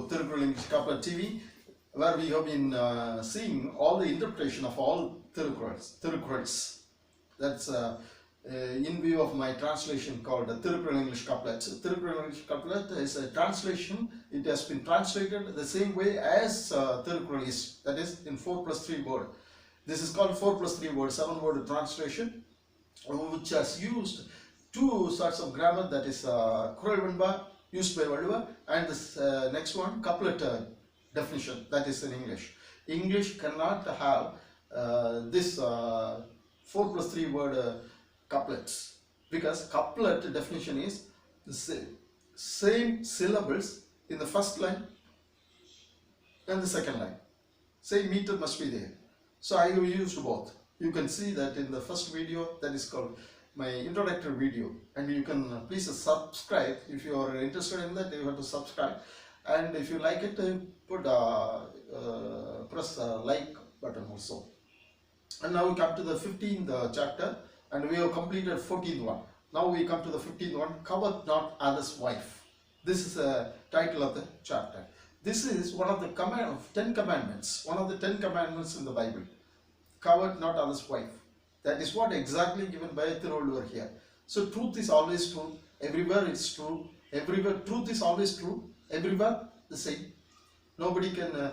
Tirukkural English Couplet TV, where we have been seeing all the interpretation of all Tirukkurals. That's in view of my translation called Tirukkural English Couplet. Tirukkural English Couplet is a translation. It has been translated the same way as Tirukkural is, that is in 4 plus 3 word. This is called 4 plus 3 word, 7 word translation, which has used two sorts of grammar, that is Kuralvenba used by Valuva, and this next one couplet definition, that is in English. English cannot have this 4 plus 3 word couplets, because couplet definition is the same syllables in the first line and the second line. Same meter must be there. So I have used both. You can see that in the first video, that is called my introductory video, and you can please subscribe. If you are interested in that, you have to subscribe, and if you like it, put press like button also. And now we come to the 15th chapter, and we have completed 14th one. Now we come to the 15th one, covet not others' wife. This is the title of the chapter. This is one of the 10 commandments, one of the 10 commandments in the Bible. Covet not others' wife. That is what exactly given by Tiruvallur here. So truth is always true. Everywhere it's true. Everywhere truth is always true. Everywhere the same. Nobody can.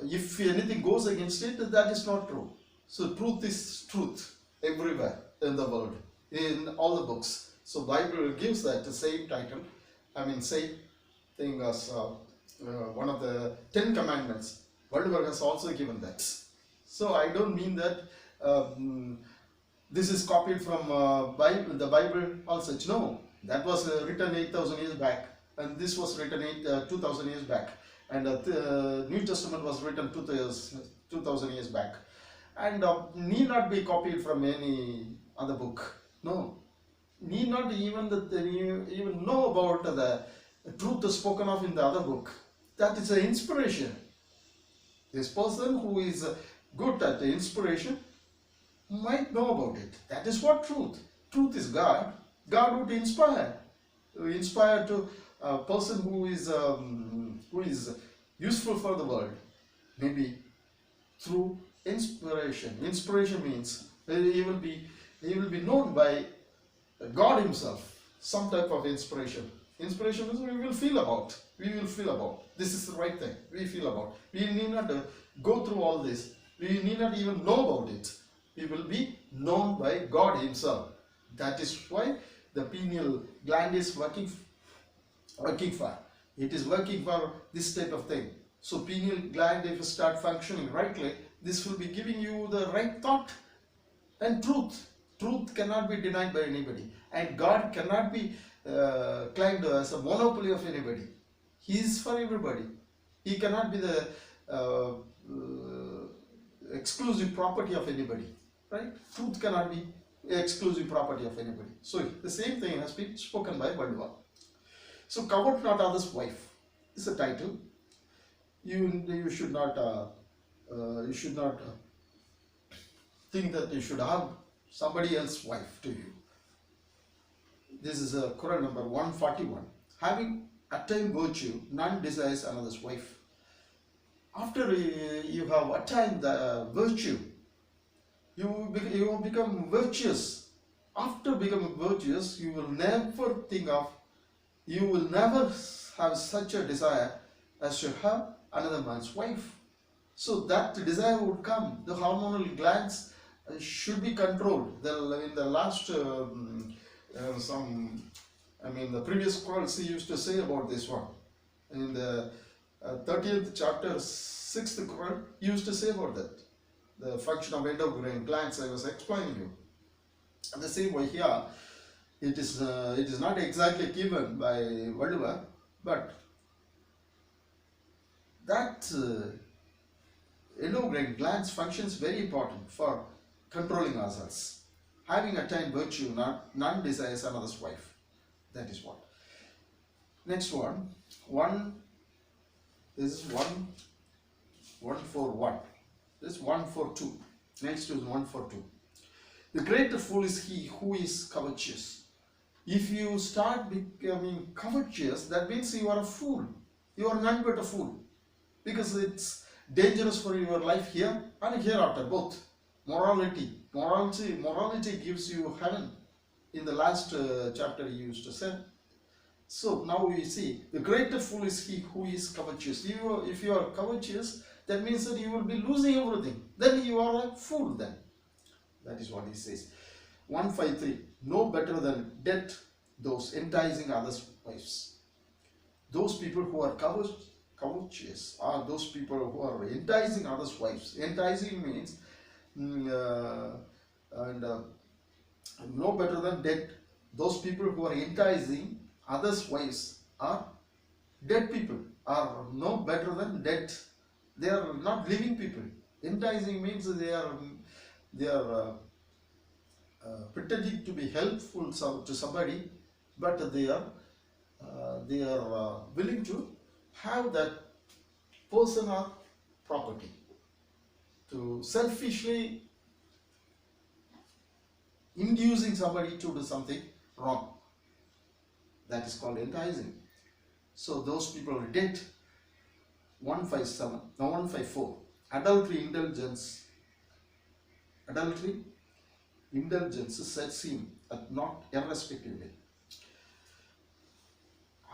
If anything goes against it, that is not true. So truth is truth everywhere in the world, in all the books. So Bible gives that the same title. I mean same thing as one of the 10 commandments. Valuva has also given that. So I don't mean that this is copied from the Bible also. No, that was written 8,000 years back, and this was written 2,000 years back, and the New Testament was written 2,000 years back, and need not be copied from any other book. No, need not even even know about the truth spoken of in the other book. That is an inspiration. This person who is good at the inspiration might know about it. That is what truth. Truth is God. God would inspire to a person who is useful for the world. Maybe through inspiration. Inspiration means he will be known by God Himself. Some type of inspiration. Inspiration is we will feel about. This is the right thing. We feel about. We need not go through all this. We need not even know about it. We will be known by God Himself. That is why the pineal gland is working for. It is working for this type of thing. So pineal gland, if you start functioning rightly, this will be giving you the right thought and truth. Truth cannot be denied by anybody, and God cannot be claimed as a monopoly of anybody. He is for everybody. He cannot be the exclusive property of anybody, right? Truth cannot be exclusive property of anybody. So the same thing has been spoken by Valuva. So covet not others' wife is the title. You should not think that you should have somebody else's wife to you. This is Quran number 141. Having attained virtue, none desires another's wife. After you have attained the virtue, you become virtuous. After becoming virtuous, you will never have such a desire as to have another man's wife. So that desire would come. The hormonal glands should be controlled. In the last the previous calls he used to say about this one. In the 30th chapter, 6th Quran, he used to say about that. The function of endocrine glands I was explaining you. And the same way here, it is not exactly given by Valuva, but that endocrine glands functions very important for controlling ourselves. Having attained virtue, none desires another's wife. That is what. Next one, this is 141. This is 142. Next is 142. The greater fool is he who is covetous. If you start becoming covetous, that means you are a fool. you are none but a fool, because it's dangerous for your life here and hereafter both. Morality gives you heaven. In the last chapter you used to say. So now we see the greater fool is he who is covetous. If you are covetous, that means that you will be losing everything. Then you are a fool then. That is what he says. 153. No better than dead those enticing others' wives. Those people who are covetous are those people who are enticing others' wives. Enticing means no better than dead. Those people who are enticing others' wives are dead people, are no better than dead. They are not living people. Enticing means they are pretending to be helpful to somebody, but they are willing to have that person or property, to selfishly inducing somebody to do something wrong. That is called enticing. So those people are dead. 154. Adultery, indulgence sets him at naught irrespectively.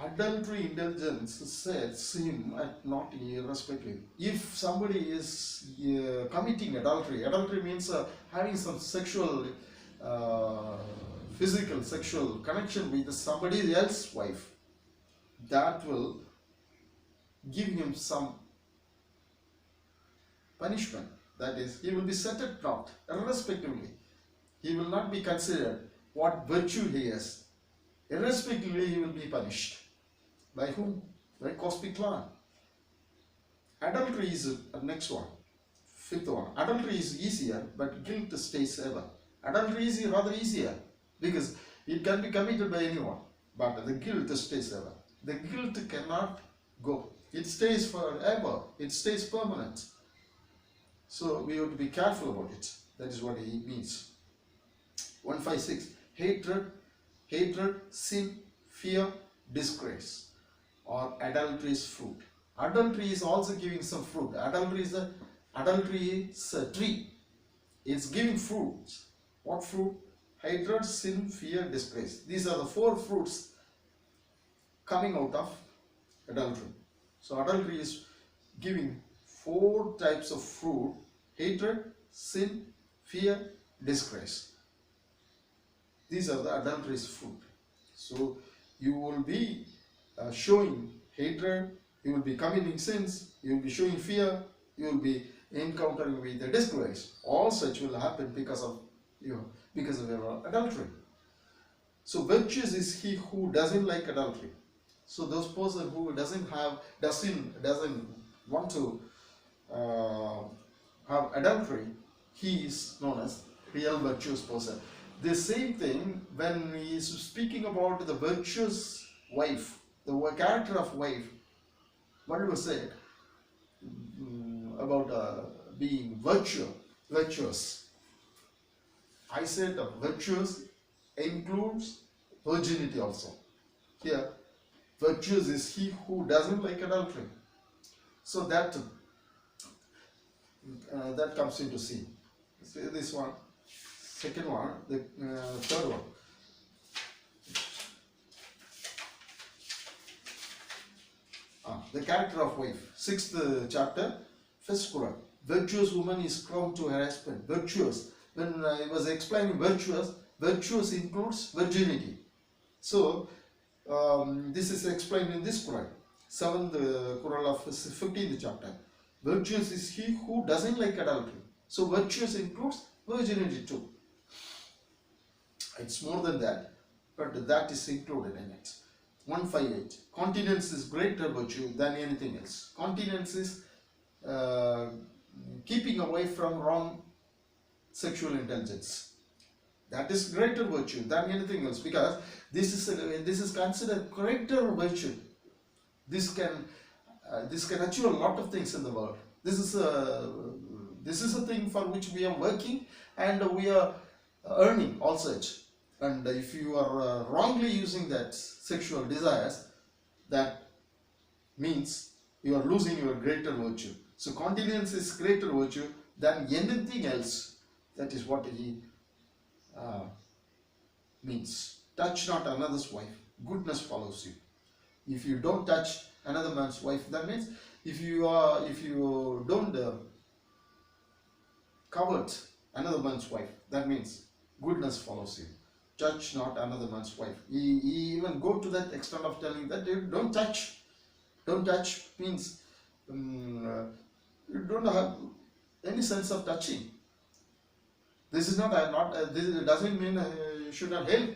Adultery, indulgence sets him at naught irrespectively. If somebody is committing adultery means having some sexual physical sexual connection with somebody else's wife, that will give him some punishment. That is, he will be set at naught irrespectively. He will not be considered what virtue he has. Irrespectively, he will be punished. By whom? By cosmic law. Adultery is the next one. Fifth one. Adultery is easier, but guilt stays ever. Adultery is rather easier because it can be committed by anyone, but the guilt stays ever. The guilt cannot go. It stays forever. It stays permanent. So we have to be careful about it. That is what he means. 156. Hatred, sin, fear, disgrace, or adultery's fruit. Adultery is also giving some fruit. Adultery is a tree. It's giving fruits. What fruit? Hatred, sin, fear, disgrace. These are the 4 fruits coming out of adultery. So adultery is giving 4 types of fruit: hatred, sin, fear, disgrace. These are the adultery's fruit. So you will be showing hatred, you will be committing sins, you will be showing fear, you will be encountering with the disgrace. All such will happen because of your adultery. So virtuous is he who doesn't like adultery. So those person who doesn't want to have adultery, he is known as real virtuous person. The same thing when he is speaking about the virtuous wife, the character of wife. What was said about being virtuous? I said virtuous includes virginity also. Here, virtuous is he who doesn't like adultery. So that comes into scene. So this one, second one, the third one. The character of wife. 6th chapter, 1st Quran. Virtuous woman is crowned to her husband. Virtuous. When I was explaining virtuous includes virginity. So this is explained in this Quran. 7th Quran of 15th chapter. Virtuous is he who doesn't like adultery. So virtuous includes virginity too. It's more than that, but that is included in it. 158. Continence is greater virtue than anything else. Continence is keeping away from wrong sexual intelligence. That is greater virtue than anything else, because this is considered greater virtue. This can achieve a lot of things in the world. This is a thing for which we are working and we are earning all such. And if you are wrongly using that sexual desires, that means you are losing your greater virtue. So continence is greater virtue than anything else. That is what he uh, means. Touch not another's wife, goodness follows you. If you don't touch another man's wife, that means if you don't covet another man's wife, that means goodness follows you. Touch not another man's wife. He even go to that extent of telling that you don't touch. Don't touch means you don't have any sense of touching. This is not this doesn't mean you should not help.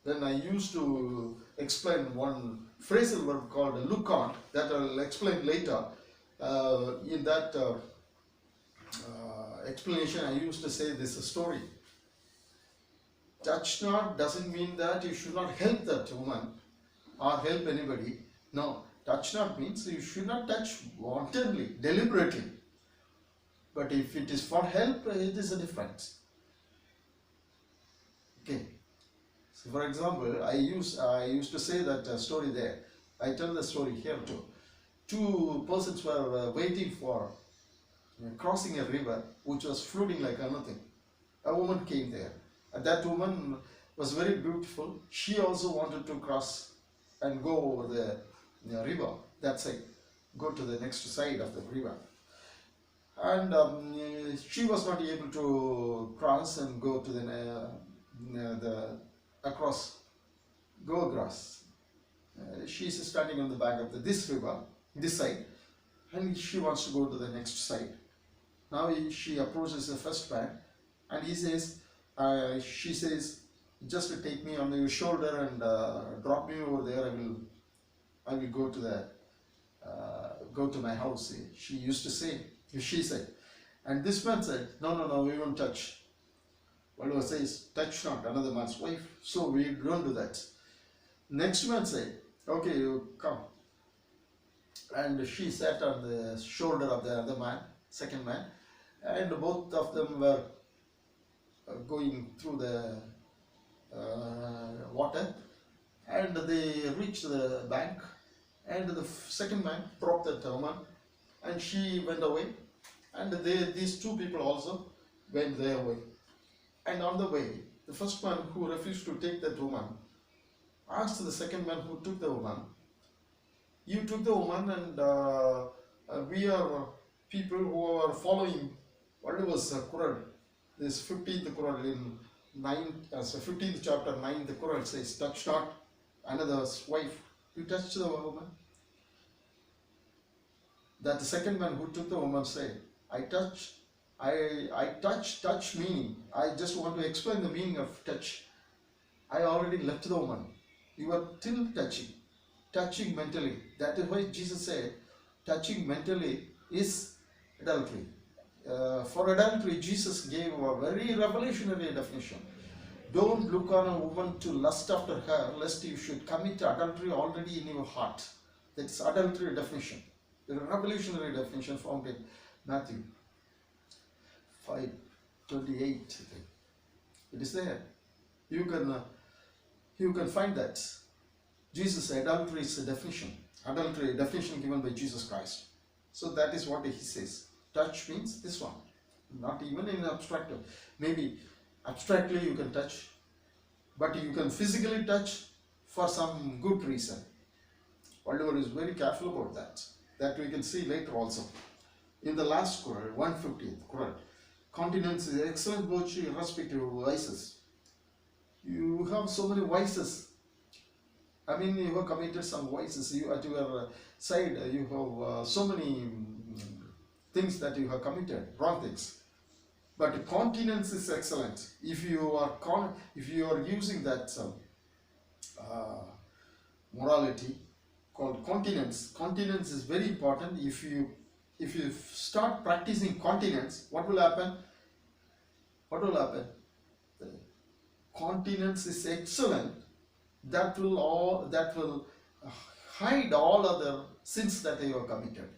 Then I used to explain one phrasal verb called look on, that I'll explain later. In that explanation, I used to say this story. Touch not doesn't mean that you should not help that woman or help anybody. No, touch not means you should not touch wantonly, deliberately. But if it is for help, it is a difference. Okay. So for example, I used to say that story there. I tell the story here too. Two persons were waiting for crossing a river which was floating like anything. A woman came there. That woman was very beautiful. She also wanted to cross and go over the river, that side, go to the next side of the river. And she was not able to cross and go to the across. She is standing on the bank of this river, this side, and she wants to go to the next side. Now she approaches the first man, and he says, she says, just take me on your shoulder and drop me over there. I will go to my house. She used to say, she said, and this man said, no, we won't touch. Whatever says, touch not another man's wife. So we don't do that. Next man said, okay, you come. And she sat on the shoulder of the other man, second man, and both of them were going through the water, and they reached the bank, and the second man dropped that woman, and she went away, and these two people also went their way. And on the way, the first man who refused to take that woman asked the second man who took the woman, you took the woman, and we are people who are following what was Quran, this 15th Quran in 15th chapter 9th Quran says, touch not another's wife. You touched the woman. That the second man who took the woman said, I touch meaning, I just want to explain the meaning of touch. I already left the woman. You are still touching mentally. That is why Jesus said, touching mentally is adultery. For adultery, Jesus gave a very revolutionary definition. Don't look on a woman to lust after her, lest you should commit adultery already in your heart. That's adultery definition. The revolutionary definition found in Matthew 5:28. It is there. You can find that. Jesus, adultery is a definition. Adultery, definition given by Jesus Christ. So that is what he says. Touch means this one. Not even in abstract. Maybe abstractly you can touch, but you can physically touch for some good reason. Whatever is very careful about that. That we can see later also. In the last Quran, 150th Quran, continence is excellent virtue irrespective of vices. You have so many vices. I mean, you have committed some vices. You at your side, you have so many things that you have committed, wrong things. But continence is excellent. If you are using that morality called continence. Continence is very important. If you start practicing continence, what will happen? What will happen? Continence is excellent. That will hide all other sins that you have committed.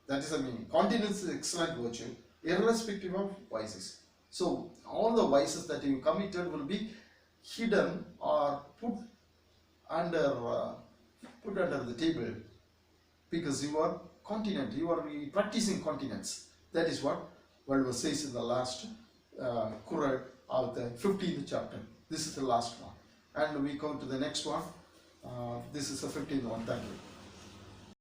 That is the meaning. Continence is excellent virtue, irrespective of vices. So all the vices that you committed will be hidden or put under the table because you are continent, you are practicing continence. That is what Bible says in the last Quran of the 15th chapter. This is the last one, and we come to the next one. This is the 15th one. Thank you.